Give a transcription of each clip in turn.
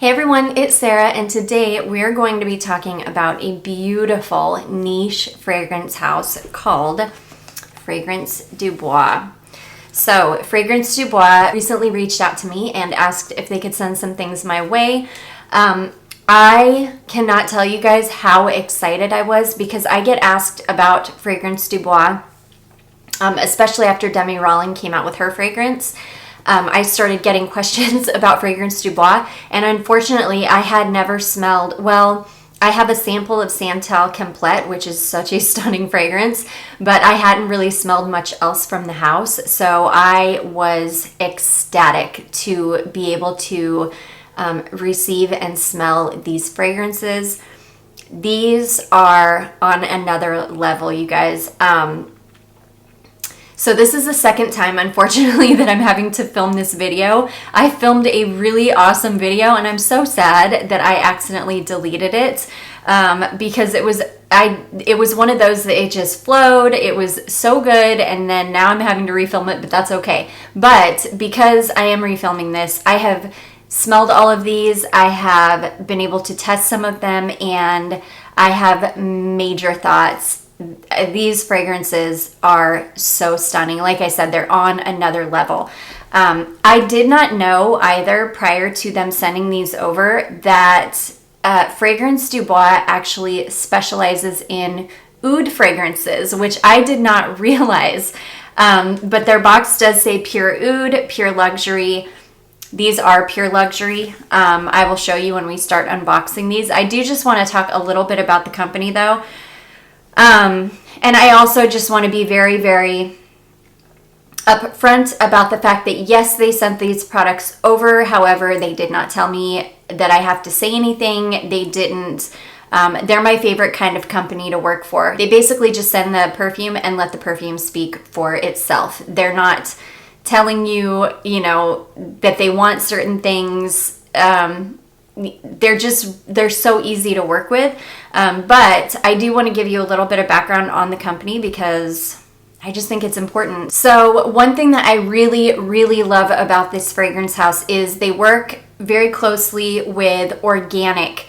Hey everyone, it's Sarah, and today we're going to be talking about a beautiful niche fragrance house called Fragrance du Bois. So, Fragrance du Bois recently reached out to me and asked if they could send some things my way. I cannot tell you guys how excited I was because I get asked about Fragrance du Bois, especially after Demi Rawling came out with her fragrance. I started getting questions about Fragrance du Bois, and unfortunately I had never smelled, well, I have a sample of Santal Complete, which is such a stunning fragrance, but I hadn't really smelled much else from the house, so I was ecstatic to be able to receive and smell these fragrances. These are on another level, you guys. So this is the second time, unfortunately, that I'm having to film this video. I filmed a really awesome video, and I'm so sad that I accidentally deleted it because it was one of those that it just flowed. It was so good, and then now I'm having to refilm it, but that's okay. But because I am refilming this, I have smelled all of these. I have been able to test some of them, and I have major thoughts. These fragrances are so stunning. Like I said, they're on another level. I did not know either prior to them sending these over that Fragrance du Bois actually specializes in oud fragrances, which I did not realize. But their box does say pure oud, pure luxury. These are pure luxury. I will show you when we start unboxing these. I do just want to talk a little bit about the company though. And I also just want to be very, very upfront about the fact that yes, they sent these products over. However, they did not tell me that I have to say anything. They didn't. They're my favorite kind of company to work for. They basically just send the perfume and let the perfume speak for itself. They're not telling you, that they want certain things. They're so easy to work with. But I do want to give you a little bit of background on the company because I just think it's important. So one thing that I really, really love about this fragrance house is they work very closely with organic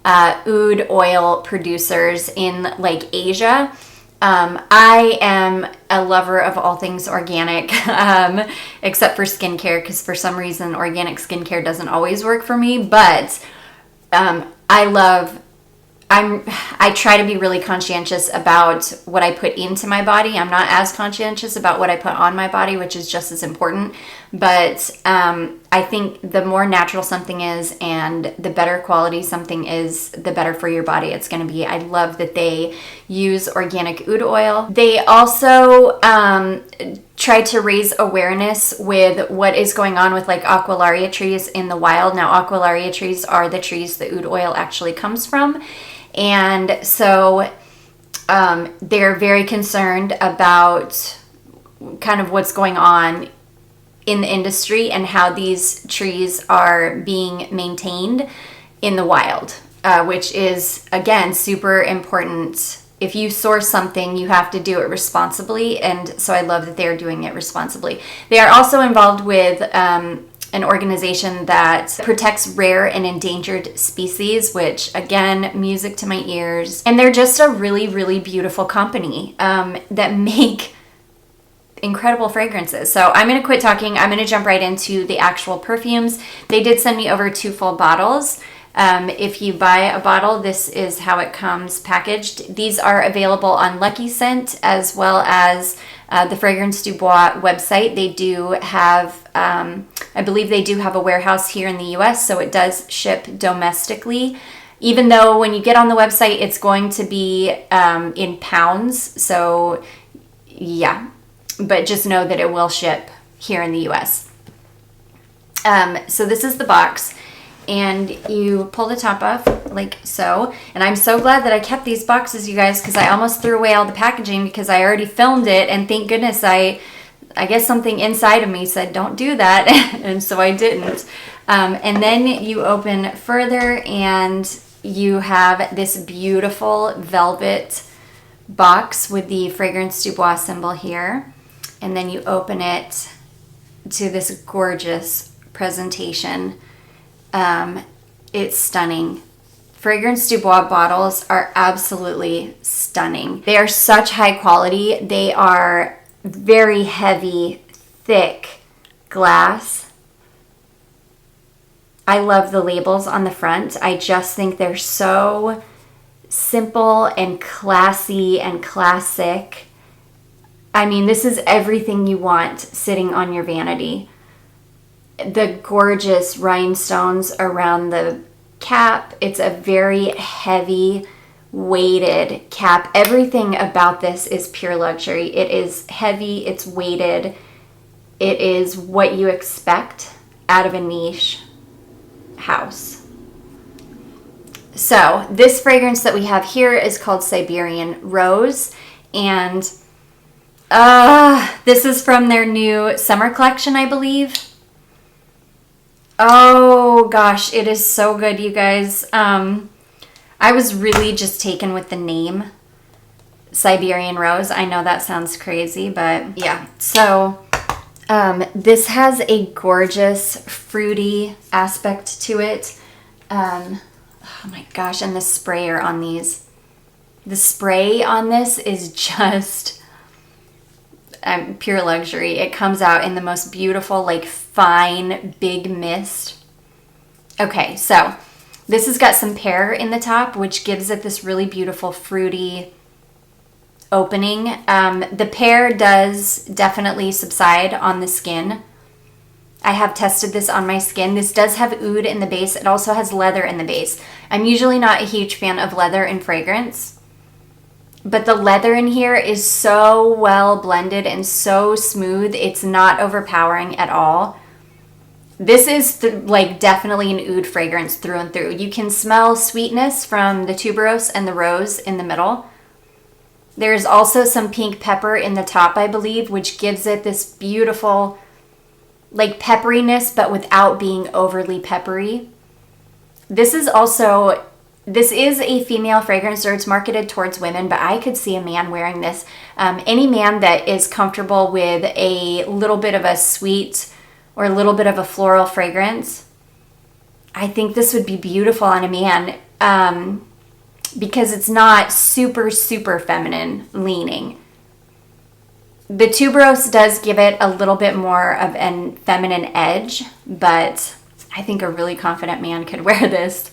oud oil producers in like Asia. I am a lover of all things organic, except for skincare, because for some reason organic skincare doesn't always work for me, but I try to be really conscientious about what I put into my body. I'm not as conscientious about what I put on my body, which is just as important. But I think the more natural something is and the better quality something is, the better for your body it's going to be. I love that they use organic oud oil. They also try to raise awareness with what is going on with like Aquilaria trees in the wild. Now, Aquilaria trees are the trees the oud oil actually comes from. And so they're very concerned about kind of what's going on in the industry and how these trees are being maintained in the wild, which is, again, super important. If you source something, you have to do it responsibly, and so I love that they're doing it responsibly. They are also involved with an organization that protects rare and endangered species, which, again, music to my ears. And they're just a really, really beautiful company that make incredible fragrances. So I'm going to quit talking. I'm going to jump right into the actual perfumes. They did send me over 2 full bottles. If you buy a bottle, this is how it comes packaged. These are available on Lucky Scent as well as the Fragrance du Bois website. They do have, I believe they do have a warehouse here in the US, so it does ship domestically. Even though when you get on the website, it's going to be in pounds. So yeah, but just know that it will ship here in the US. So this is the box. And you pull the top off like so. And I'm so glad that I kept these boxes, you guys, because I almost threw away all the packaging because I already filmed it. And thank goodness I guess something inside of me said, don't do that. And so I didn't. And then you open further and you have this beautiful velvet box with the Fragrance du Bois symbol here. And then you open it to this gorgeous presentation. It's stunning. Fragrance du Bois bottles are absolutely stunning. They are such high quality. They are very heavy, thick glass. I love the labels on the front. I just think they're so simple and classy and classic. I mean, this is everything you want sitting on your vanity. The gorgeous rhinestones around the cap. It's a very heavy, weighted cap. Everything about this is pure luxury. It is heavy, it's weighted. It is what you expect out of a niche house. So this fragrance that we have here is called Siberian Rose, and this is from their new summer collection, I believe. Oh gosh, it is so good, you guys. I was really just taken with the name Siberian Rose. I know that sounds crazy, but yeah. So this has a gorgeous fruity aspect to it. Oh my gosh, and the sprayer on these. The spray on this is just pure luxury. It comes out in the most beautiful, like fine, big mist. Okay, so this has got some pear in the top, which gives it this really beautiful fruity opening. The pear does definitely subside on the skin. I have tested this on my skin. This does have oud in the base. It also has leather in the base. I'm usually not a huge fan of leather in fragrance, but the leather in here is so well blended and so smooth. It's not overpowering at all. This is like definitely an oud fragrance through and through. You can smell sweetness from the tuberose and the rose in the middle. There's also some pink pepper in the top, I believe, which gives it this beautiful like pepperiness, but without being overly peppery. This is a female fragrance, or it's marketed towards women, but I could see a man wearing this. Any man that is comfortable with a little bit of a sweet or a little bit of a floral fragrance, I think this would be beautiful on a man, because it's not super, super feminine leaning. The tuberose does give it a little bit more of a feminine edge, but I think a really confident man could wear this.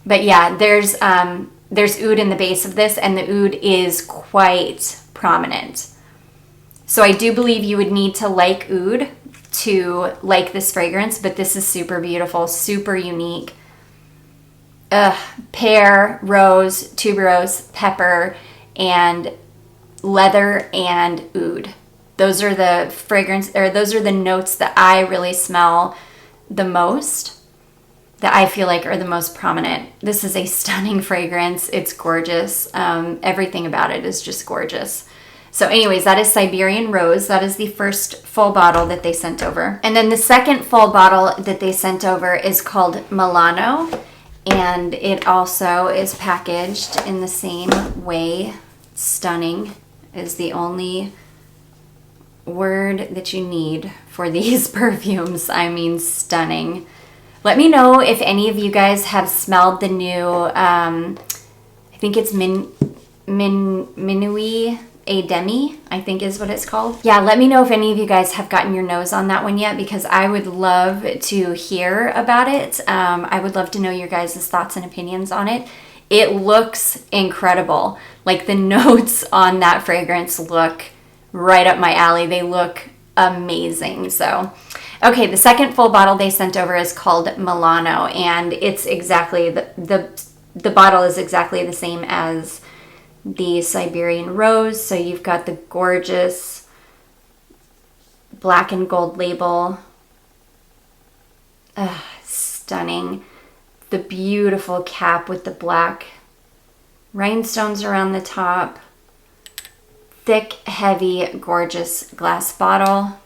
But yeah, there's oud in the base of this, and the oud is quite prominent. So I do believe you would need to like oud to like this fragrance, but this is super beautiful, super unique. Pear, rose, tuberose, pepper, and leather and oud. Those are the notes that I really smell the most, that I feel like are the most prominent. This is a stunning fragrance. It's gorgeous. Everything about it is just gorgeous. So anyways, that is Siberian Rose. That is the first full bottle that they sent over. And then the second full bottle that they sent over is called Milano, and it also is packaged in the same way. Stunning is the only word that you need for these perfumes. I mean, stunning. Let me know if any of you guys have smelled the new, I think it's Minuit A Demi, I think is what it's called. Yeah, let me know if any of you guys have gotten your nose on that one yet, because I would love to hear about it. I would love to know your guys' thoughts and opinions on it. It looks incredible. Like the notes on that fragrance look right up my alley. They look amazing. So, okay, the second full bottle they sent over is called Milano, and it's exactly the bottle is exactly the same as the Siberian Rose. So you've got the gorgeous black and gold label. Stunning. The beautiful cap with the black rhinestones around the top. Thick, heavy, gorgeous glass bottle.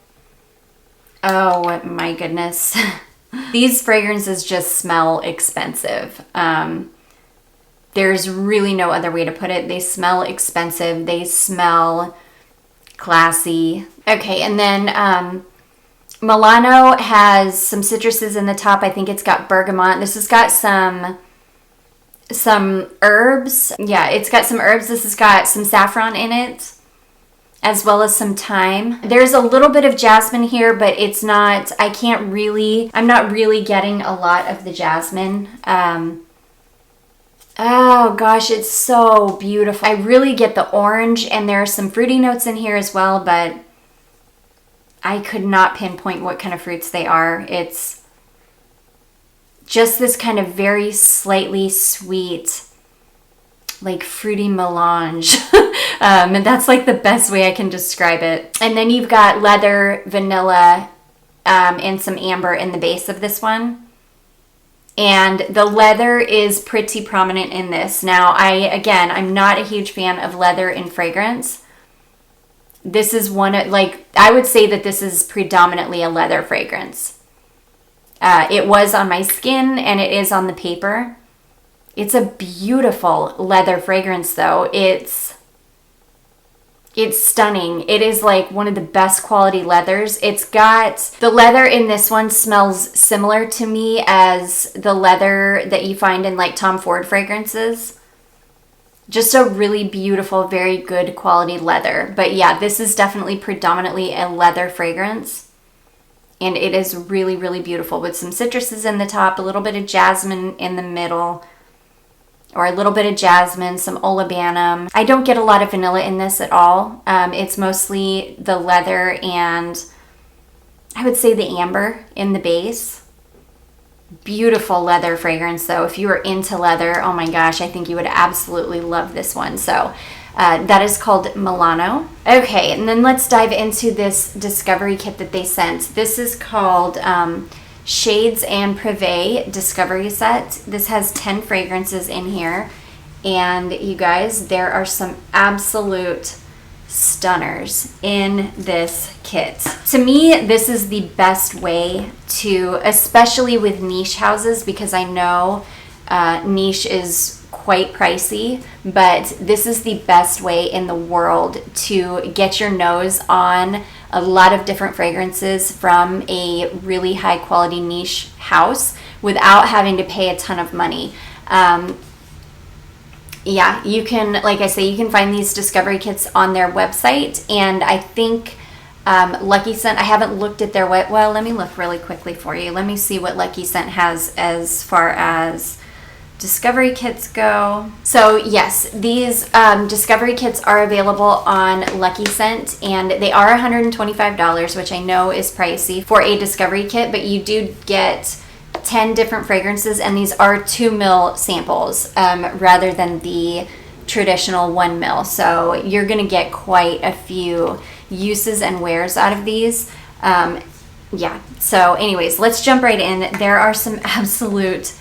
Oh my goodness. These fragrances just smell expensive. There's really no other way to put it. They smell expensive. They smell classy. Okay, and then Milano has some citruses in the top. I think it's got bergamot. This has got some herbs. Yeah, it's got some herbs. This has got some saffron in it, as well as some thyme. There's a little bit of jasmine here, but it's not, I'm not really getting a lot of the jasmine. Oh gosh, it's so beautiful. I really get the orange, and there are some fruity notes in here as well, but I could not pinpoint what kind of fruits they are. It's just this kind of very slightly sweet, like fruity melange. And that's like the best way I can describe it. And then you've got leather, vanilla, and some amber in the base of this one. And the leather is pretty prominent in this. Now, I'm not a huge fan of leather in fragrance. This is I would say that this is predominantly a leather fragrance. It was on my skin and it is on the paper. It's a beautiful leather fragrance though. It's stunning. It is like one of the best quality leathers. It's got, the leather in this one smells similar to me as the leather that you find in like Tom Ford fragrances. Just a really beautiful, very good quality leather. But yeah, this is definitely predominantly a leather fragrance. And it is really, really beautiful with some citruses in the top, a little bit of jasmine in the middle, or a little bit of jasmine, some olibanum. I don't get a lot of vanilla in this at all. It's mostly the leather and I would say the amber in the base. Beautiful leather fragrance though. If you are into leather, oh my gosh, I think you would absolutely love this one. So that is called Milano. Okay, and then let's dive into this discovery kit that they sent. This is called Shades and Privé Discovery Set. This has 10 fragrances in here. And you guys, there are some absolute stunners in this kit. To me, this is the best way to, especially with niche houses, because I know niche is quite pricey, but this is the best way in the world to get your nose on a lot of different fragrances from a really high quality niche house without having to pay a ton of money. Yeah, you can, like I say, you can find these discovery kits on their website, and I think Lucky Scent, I haven't looked at their well, let me look really quickly for you. Let me see what Lucky Scent has as far as discovery kits go. So yes, these discovery kits are available on Lucky Scent, and they are $125, which I know is pricey for a discovery kit, but you do get 10 different fragrances, and these are 2 ml samples rather than the traditional 1 ml. So you're gonna get quite a few uses and wears out of these. Yeah, so anyways, let's jump right in. There are some absolute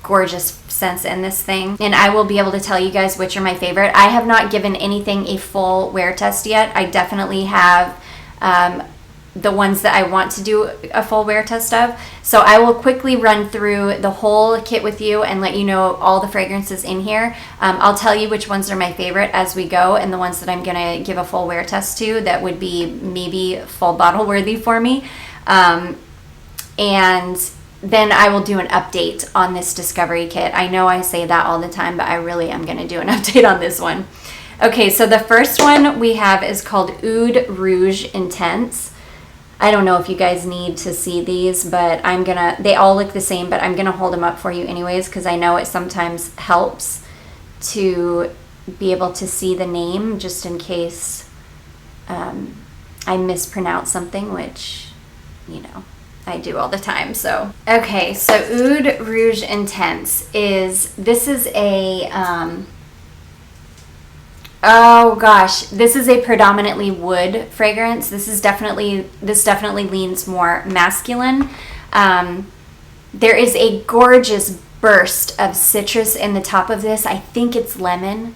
gorgeous scents in this thing, and I will be able to tell you guys which are my favorite. I have not given anything a full wear test yet. I definitely have the ones that I want to do a full wear test of. So I will quickly run through the whole kit with you and let you know all the fragrances in here. I'll tell you which ones are my favorite as we go, and the ones that I'm gonna give a full wear test to that would be maybe full bottle worthy for me. And then I will do an update on this discovery kit. I know I say that all the time, but I really am gonna do an update on this one. Okay, so the first one we have is called Oud Rouge Intense. I don't know if you guys need to see these, but they all look the same, but I'm gonna hold them up for you anyways, because I know it sometimes helps to be able to see the name, just in case I mispronounce something, which, you know, I do all the time. So okay, so Oud Rouge Intense is a oh gosh, this is a predominantly wood fragrance. This definitely leans more masculine. There is a gorgeous burst of citrus in the top of this. I think it's lemon.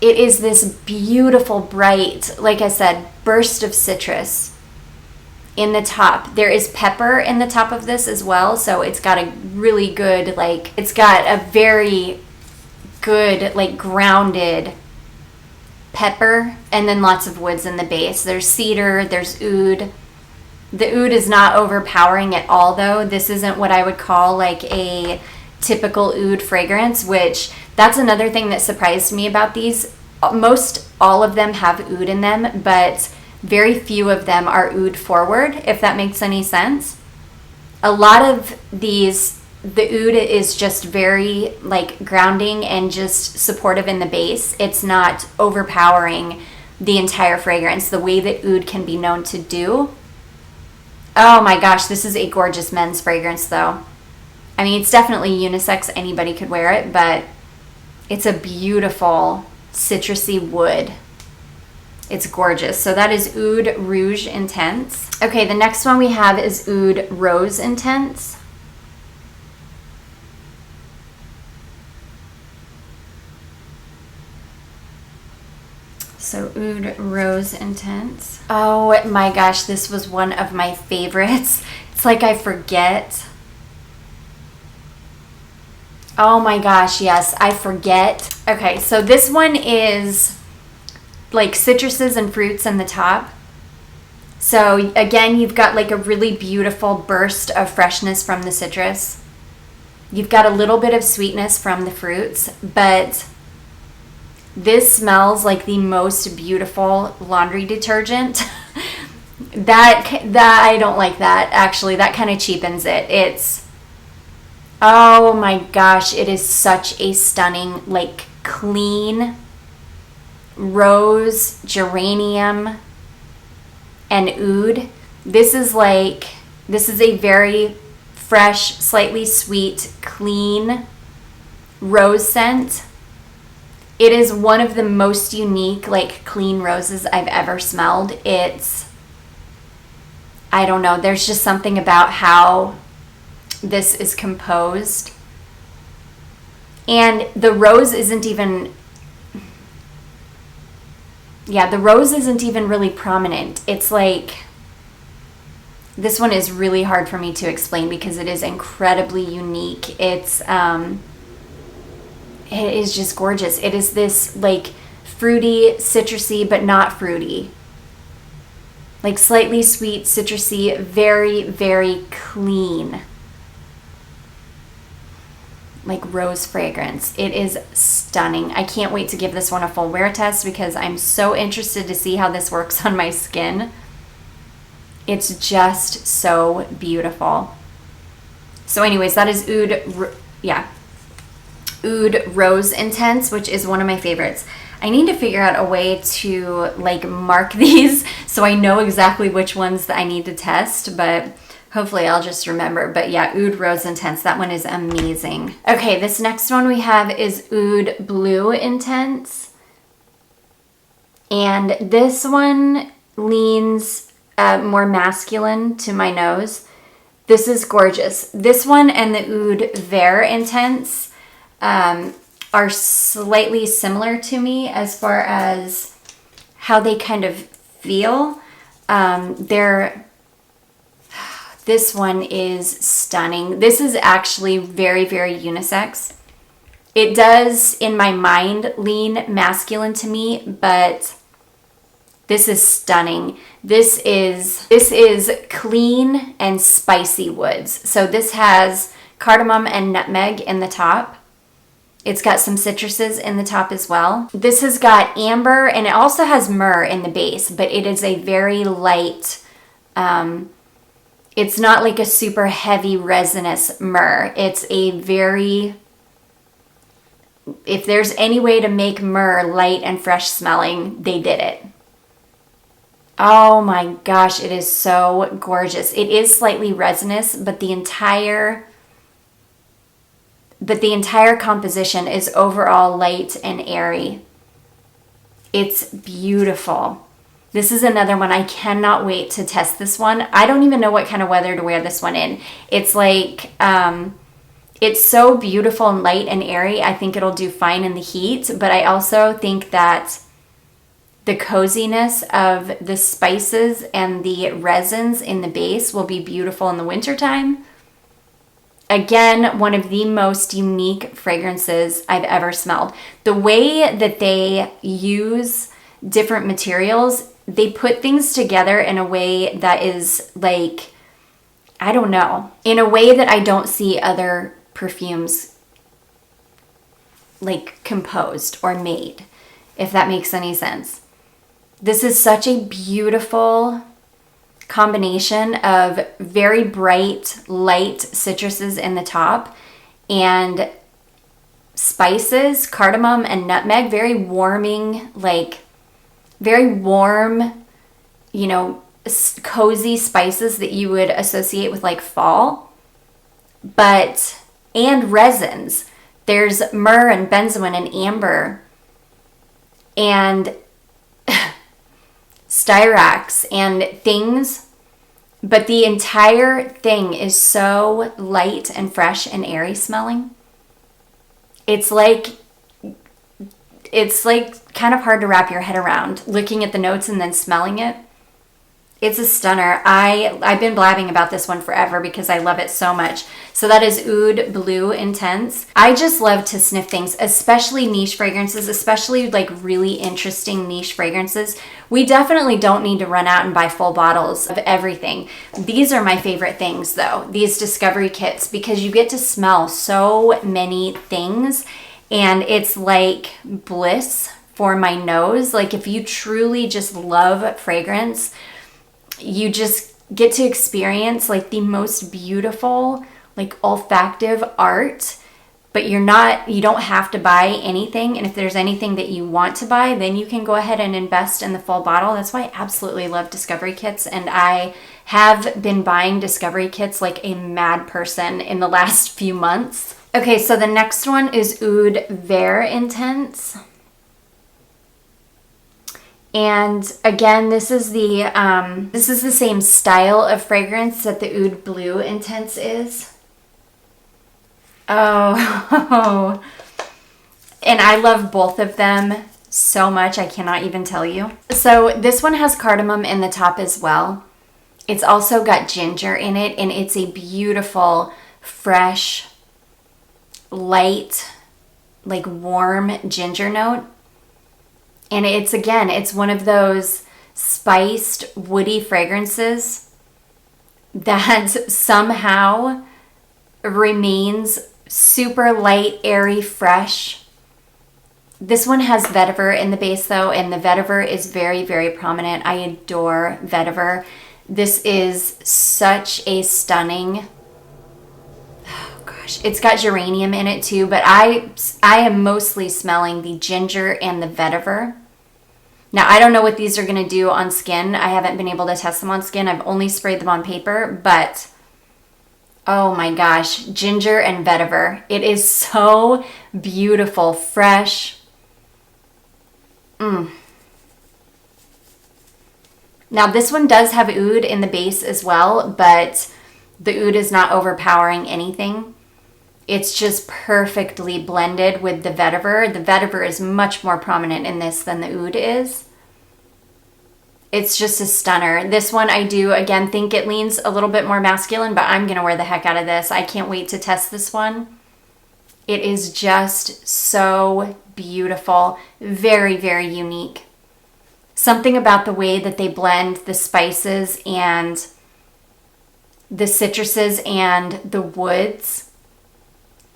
It is this beautiful, bright, like I said, burst of citrus in the top. There is pepper in the top of this as well, so it's got a really good, it's got a very good, grounded pepper, and then lots of woods in the base. There's cedar, there's oud, The oud is not overpowering at all though. This isn't what I would call like a typical oud fragrance, which that's another thing that surprised me about these. Most all of them have oud in them, but very few of them are oud forward, if that makes any sense. A lot of these, the oud is just very like grounding and just supportive in the base. It's not overpowering the entire fragrance the way that oud can be known to do. Oh my gosh, this is a gorgeous men's fragrance though. I mean, it's definitely unisex, anybody could wear it, but it's a beautiful citrusy wood. It's gorgeous. So that is Oud Rouge Intense. Okay, the next one we have is Oud Rose Intense. So Oud Rose Intense. Oh my gosh, this was one of my favorites. It's like I forget. Oh my gosh, yes, I forget. Okay, so this one is like citruses and fruits in the top. So again, you've got like a really beautiful burst of freshness from the citrus. You've got a little bit of sweetness from the fruits, but this smells like the most beautiful laundry detergent. that I don't like that, actually. That kind of cheapens it. It's, oh my gosh, it is such a stunning, like clean rose, geranium, and oud. This is a very fresh, slightly sweet, clean rose scent. It is one of the most unique, like clean roses I've ever smelled. It's, I don't know, there's just something about how this is composed. And the rose isn't even, the rose isn't even really prominent. It's like, this one is really hard for me to explain because it is incredibly unique. It's, it is just gorgeous. It is this like fruity, citrusy, but not fruity. Like slightly sweet, citrusy, very, very clean. Like rose fragrance. It is stunning. I can't wait to give this one a full wear test because I'm so interested to see how this works on my skin. It's just so beautiful. So anyways, that is Oud Rose Intense, which is one of my favorites. I need to figure out a way to like mark these so I know exactly which ones that I need to test, but hopefully I'll just remember. But yeah, Oud Rose Intense, that one is amazing. Okay, this next one we have is Oud Bleu Intense. And this one leans more masculine to my nose. This is gorgeous. This one and the Oud Vert Intense are slightly similar to me as far as how they kind of feel. This one is stunning. This is actually very, very unisex. It does, in my mind, lean masculine to me, but this is stunning. This is clean and spicy woods. So this has cardamom and nutmeg in the top. It's got some citruses in the top as well. This has got amber, and it also has myrrh in the base, but it is a very light, it's not like a super heavy resinous myrrh. It's a very, if there's any way to make myrrh light and fresh smelling, they did it. Oh my gosh, it is so gorgeous. It is slightly resinous, but the entire composition is overall light and airy. It's beautiful. This is another one. I cannot wait to test this one. I don't even know what kind of weather to wear this one in. It's like, it's so beautiful and light and airy. I think it'll do fine in the heat, but I also think that the coziness of the spices and the resins in the base will be beautiful in the wintertime. Again, one of the most unique fragrances I've ever smelled. The way that they use different materials they put things together in a way that is like, I don't know, in a way that I don't see other perfumes like composed or made, if that makes any sense. This is such a beautiful combination of very bright, light citruses in the top and spices, cardamom and nutmeg, very warming, like very warm, you know, cozy spices that you would associate with like fall, and resins. There's myrrh and benzoin and amber and styrax and things, but the entire thing is so light and fresh and airy smelling. It's like kind of hard to wrap your head around looking at the notes and then smelling it. It's a stunner. I've been blabbing about this one forever because I love it so much. So that is Oud Bleu Intense. I just love to sniff things, especially niche fragrances, especially like really interesting niche fragrances. We definitely don't need to run out and buy full bottles of everything. These are my favorite things though, these discovery kits, because you get to smell so many things and it's like bliss for my nose. Like if you truly just love fragrance, you just get to experience like the most beautiful, like olfactive art, but you don't have to buy anything. And if there's anything that you want to buy, then you can go ahead and invest in the full bottle. That's why I absolutely love discovery kits. And I have been buying discovery kits like a mad person in the last few months. Okay, so the next one is Oud Vert Intense. And again, this is the same style of fragrance that the Oud Bleu Intense is. Oh, and I love both of them so much, I cannot even tell you. So this one has cardamom in the top as well. It's also got ginger in it, and it's a beautiful, fresh, light, like warm ginger note. And it's one of those spiced, woody fragrances that somehow remains super light, airy, fresh. This one has vetiver in the base though, and the vetiver is very, very prominent. I adore vetiver. This is such a stunning, oh gosh, it's got geranium in it too, but I am mostly smelling the ginger and the vetiver. Now, I don't know what these are going to do on skin. I haven't been able to test them on skin. I've only sprayed them on paper, but oh my gosh, ginger and vetiver. It is so beautiful, fresh. Now, this one does have oud in the base as well, but the oud is not overpowering anything. It's just perfectly blended with the vetiver. The vetiver is much more prominent in this than the oud is. It's just a stunner. This one I do, again, think it leans a little bit more masculine, but I'm going to wear the heck out of this. I can't wait to test this one. It is just so beautiful. Very, very unique. Something about the way that they blend the spices and the citruses and the woods.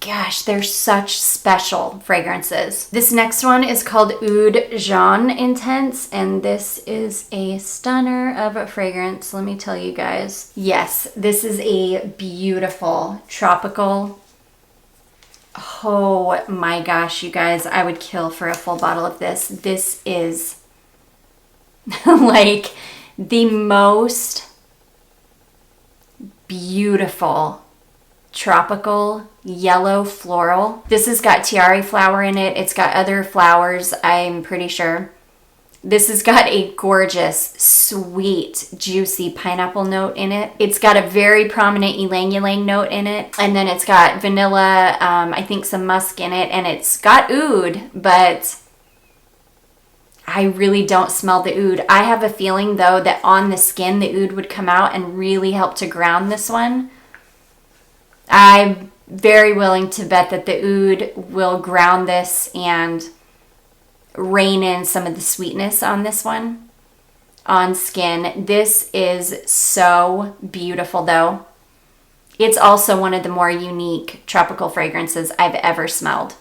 Gosh, they're such special fragrances. This next one is called Oud Jaune Intense, and this is a stunner of a fragrance, let me tell you guys. Yes, this is a beautiful tropical. Oh my gosh, you guys, I would kill for a full bottle of this. This is like the most beautiful tropical yellow floral. This has got tiare flower in it. It's got other flowers, I'm pretty sure. This has got a gorgeous, sweet, juicy pineapple note in it. It's got a very prominent ylang ylang note in it. And then it's got vanilla, I think some musk in it. And it's got oud, but I really don't smell the oud. I have a feeling though that on the skin, the oud would come out and really help to ground this one. I'm very willing to bet that the oud will ground this and rein in some of the sweetness on this one. on skin. This is so beautiful though. It's also one of the more unique tropical fragrances I've ever smelled.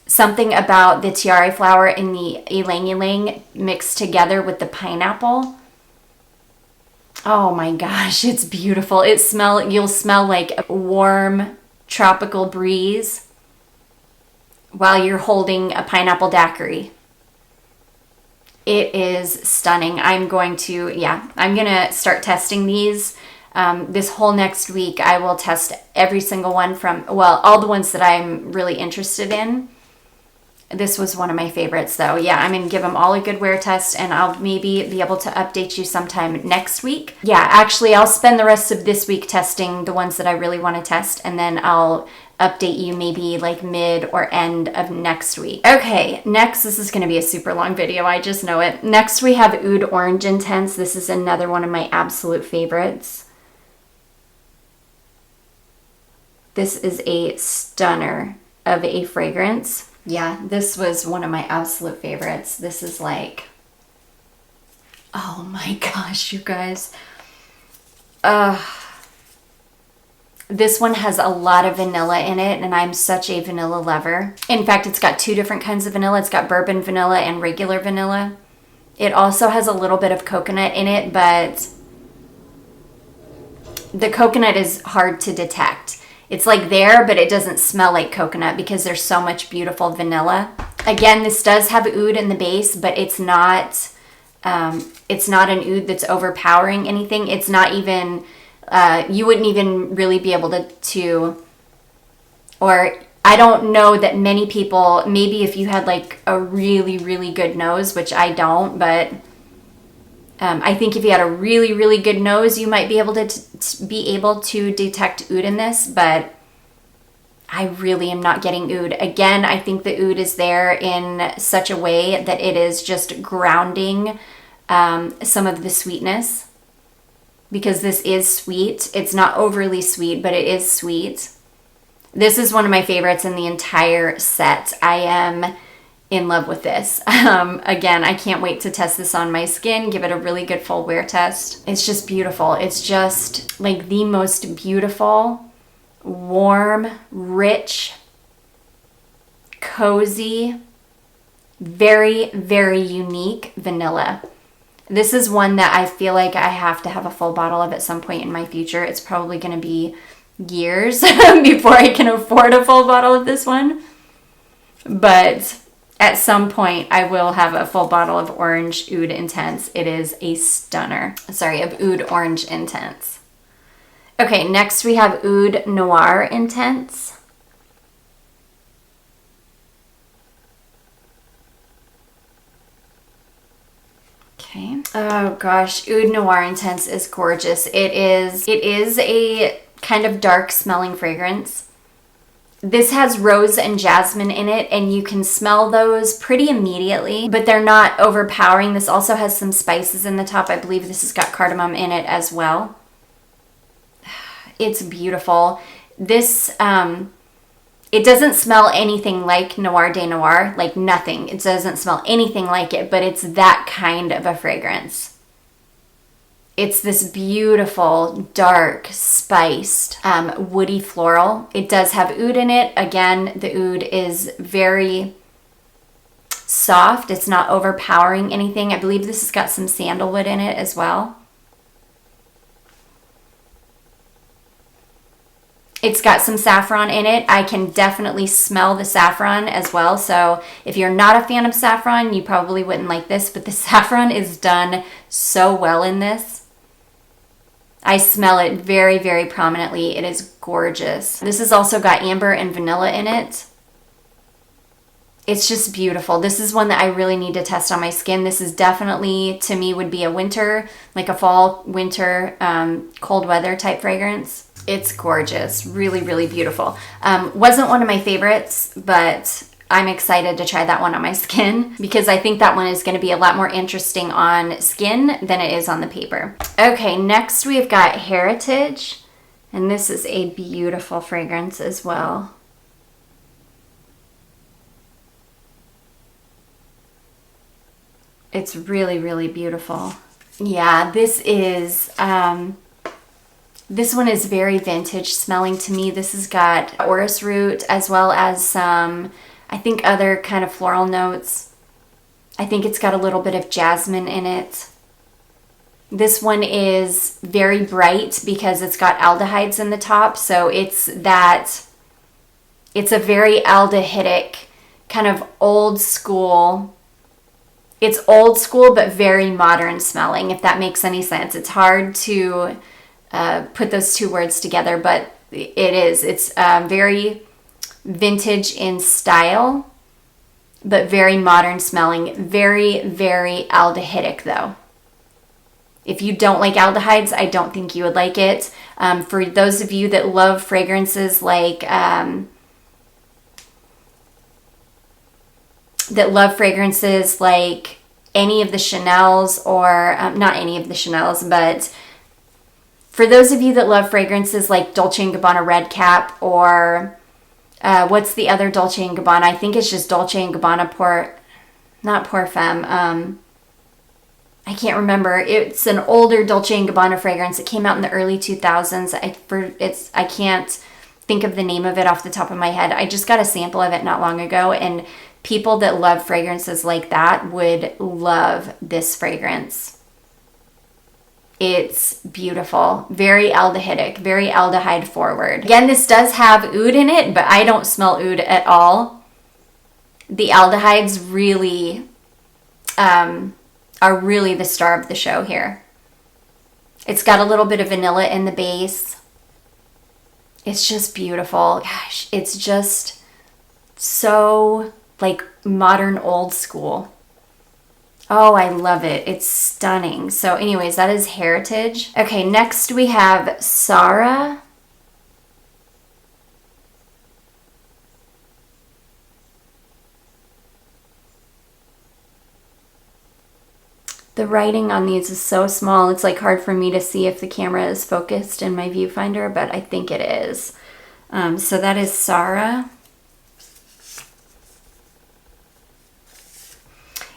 Something about the tiare flower and the ylang ylang mixed together with the pineapple. Oh my gosh, it's beautiful. You'll smell like a warm tropical breeze while you're holding a pineapple daiquiri. It is stunning. I'm going to start testing these. This whole next week, I will test every single one all the ones that I'm really interested in. This was one of my favorites though. Yeah, I'm going to give them all a good wear test, and I'll maybe be able to update you sometime next week. Yeah, actually, I'll spend the rest of this week testing the ones that I really want to test, and then I'll update you maybe like mid or end of next week. Okay, next, this is going to be a super long video. I just know it. Next, we have Oud Orange Intense. This is another one of my absolute favorites. This is a stunner of a fragrance. Yeah, this was one of my absolute favorites. This is like, oh my gosh, you guys. This one has a lot of vanilla in it, and I'm such a vanilla lover. In fact, it's got two different kinds of vanilla. It's got bourbon vanilla and regular vanilla. It also has a little bit of coconut in it, but the coconut is hard to detect. It's like there, but it doesn't smell like coconut because there's so much beautiful vanilla. Again, this does have oud in the base, but it's not an oud that's overpowering anything. It's not even, you wouldn't even really be able or I don't know that many people, maybe if you had like a really, really good nose, which I don't, but I think if you had a really, really good nose, you might be able to detect oud in this, but I really am not getting oud. Again, I think the oud is there in such a way that it is just grounding some of the sweetness, because this is sweet. It's not overly sweet, but it is sweet. This is one of my favorites in the entire set. I am in love with this. Again, I can't wait to test this on my skin, give it a really good full wear test. It's just beautiful. It's just like the most beautiful, warm, rich, cozy, very, very unique vanilla. This is one that I feel like I have to have a full bottle of at some point in my future. It's probably going to be years before I can afford a full bottle of this one. But at some point, I will have a full bottle of Orange Oud Intense. It is a stunner. Sorry, of Oud Orange Intense. Okay, next we have Oud Noir Intense. Okay. Oh gosh, Oud Noir Intense is gorgeous. It is a kind of dark smelling fragrance. This has rose and jasmine in it, and you can smell those pretty immediately, but they're not overpowering. This also has some spices in the top. I believe this has got cardamom in it as well. It's beautiful. This, it doesn't smell anything like Noir de Noir, like nothing. It doesn't smell anything like it, but it's that kind of a fragrance. It's this beautiful, dark, spiced, woody floral. It does have oud in it. Again, the oud is very soft. It's not overpowering anything. I believe this has got some sandalwood in it as well. It's got some saffron in it. I can definitely smell the saffron as well. So if you're not a fan of saffron, you probably wouldn't like this, but the saffron is done so well in this. I smell it very, very prominently. It is gorgeous. This has also got amber and vanilla in it. It's just beautiful. This is one that I really need to test on my skin. This is definitely, to me, would be a winter, like a fall, winter, cold weather type fragrance. It's gorgeous. Really, really beautiful. Wasn't one of my favorites, but I'm excited to try that one on my skin because I think that one is going to be a lot more interesting on skin than it is on the paper. Okay, next we've got Heritage, and this is a beautiful fragrance as well. It's really, really beautiful. Yeah, this one is very vintage smelling to me. This has got orris root as well as some, I think, other kind of floral notes. I think it's got a little bit of jasmine in it. This one is very bright because it's got aldehydes in the top. So it's a very aldehydic, kind of old school. It's old school, but very modern smelling, if that makes any sense. It's hard to put those two words together, but it is. It's very vintage in style, but very modern smelling. Very, very aldehydic though. If you don't like aldehydes, I don't think you would like it. For those of you that love fragrances like any of the Chanels, or not any of the Chanels, but for those of you that love fragrances like Dolce & Gabbana Red Cap, or what's the other Dolce & Gabbana? I think it's just Dolce & Gabbana not Pour Femme. I can't remember. It's an older Dolce & Gabbana fragrance. It came out in the early 2000s. I can't think of the name of it off the top of my head. I just got a sample of it not long ago, and people that love fragrances like that would love this fragrance. It's beautiful. Very aldehydic, very aldehyde forward. Again, this does have oud in it, but I don't smell oud at all. The aldehydes really are really the star of the show here. It's got a little bit of vanilla in the base. It's just beautiful. Gosh, it's just so like modern old school. Oh, I love it. It's stunning. So anyways, that is Heritage. Okay, next we have Sahraa. The writing on these is so small, it's like hard for me to see if the camera is focused in my viewfinder, but I think it is. So that is Sahraa.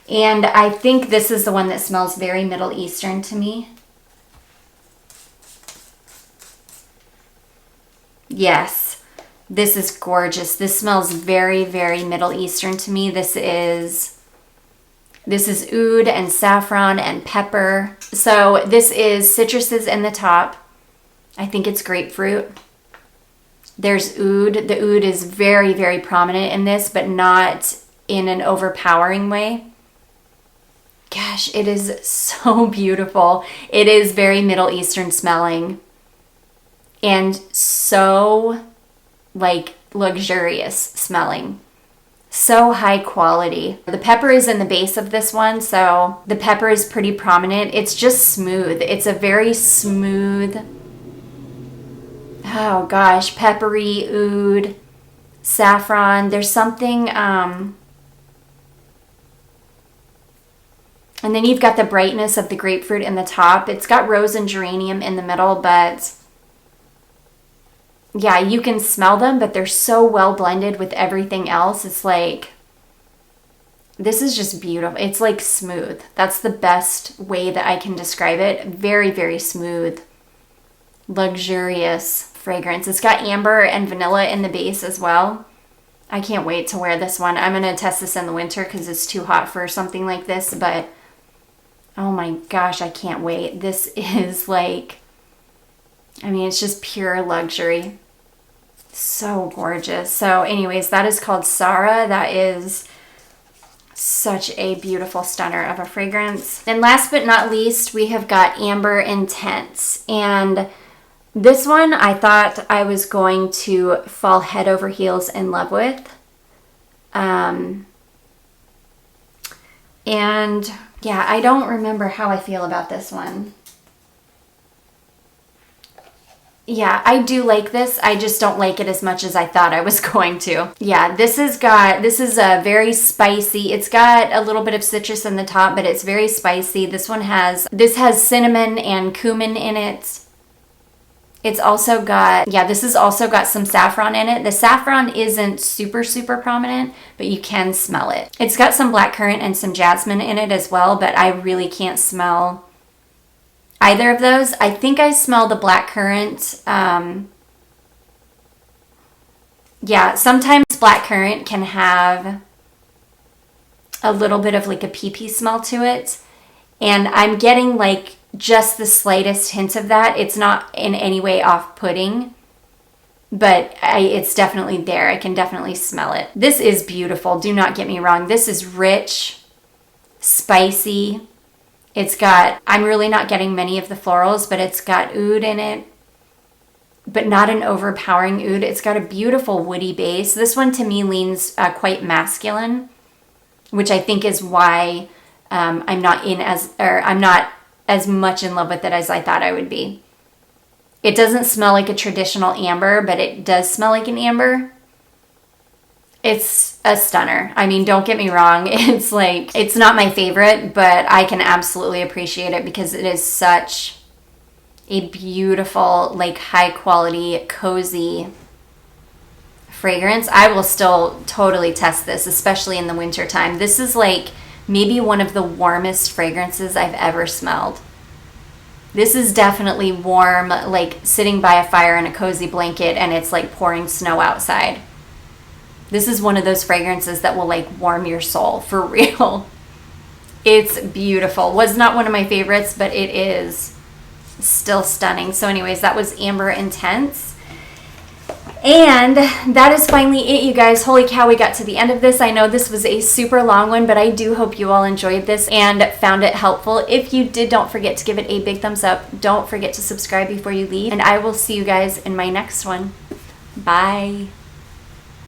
And I think this is the one that smells very Middle Eastern to me. Yes, this is gorgeous. This smells very, very Middle Eastern to me. This is oud and saffron and pepper. So this is citruses in the top. I think it's grapefruit. There's oud. The oud is very, very prominent in this, but not in an overpowering way. Gosh, it is so beautiful. It is very Middle Eastern smelling and so like luxurious smelling. So high quality. The pepper is in the base of this one, so the pepper is pretty prominent. It's just smooth. It's a very smooth, oh gosh, peppery oud, saffron. There's something, and then you've got the brightness of the grapefruit in the top. It's got rose and geranium in the middle, but yeah, you can smell them, but they're so well blended with everything else. It's like, this is just beautiful. It's like smooth. That's the best way that I can describe it. Very, very smooth, luxurious fragrance. It's got amber and vanilla in the base as well. I can't wait to wear this one. I'm going to test this in the winter because it's too hot for something like this, but oh my gosh, I can't wait. This is like, I mean, it's just pure luxury. So gorgeous. So anyways, that is called Sahraa. That is such a beautiful stunner of a fragrance. And last but not least, we have got Amber Intense. And this one I thought I was going to fall head over heels in love with. And yeah, I don't remember how I feel about this one. Yeah, I do like this. I just don't like it as much as I thought I was going to. Yeah, this is a very spicy. It's got a little bit of citrus in the top, but it's very spicy. This has cinnamon and cumin in it. It's also got, yeah, this has also got some saffron in it. The saffron isn't super, super prominent, but you can smell it. It's got some blackcurrant and some jasmine in it as well, but I really can't smell either of those. I think I smell the blackcurrant. Yeah, sometimes blackcurrant can have a little bit of like a pee-pee smell to it. And I'm getting like just the slightest hint of that. It's not in any way off-putting, but it's definitely there. I can definitely smell it. This is beautiful. Do not get me wrong. This is rich, spicy. It's got, I'm really not getting many of the florals, but it's got oud in it, but not an overpowering oud. It's got a beautiful woody base. This one to me leans quite masculine, which I think is why I'm not as much in love with it as I thought I would be. It doesn't smell like a traditional amber, but it does smell like an amber. It's a stunner. I mean, don't get me wrong. It's like, it's not my favorite, but I can absolutely appreciate it because it is such a beautiful, like high quality, cozy fragrance. I will still totally test this, especially in the winter time. This is like maybe one of the warmest fragrances I've ever smelled. This is definitely warm, like sitting by a fire in a cozy blanket and it's like pouring snow outside. This is one of those fragrances that will like warm your soul for real. It's beautiful. Was not one of my favorites, but it is still stunning. So anyways, that was Amber Intense. And that is finally it, you guys. Holy cow, we got to the end of this. I know this was a super long one, but I do hope you all enjoyed this and found it helpful. If you did, don't forget to give it a big thumbs up. Don't forget to subscribe before you leave. And I will see you guys in my next one. Bye.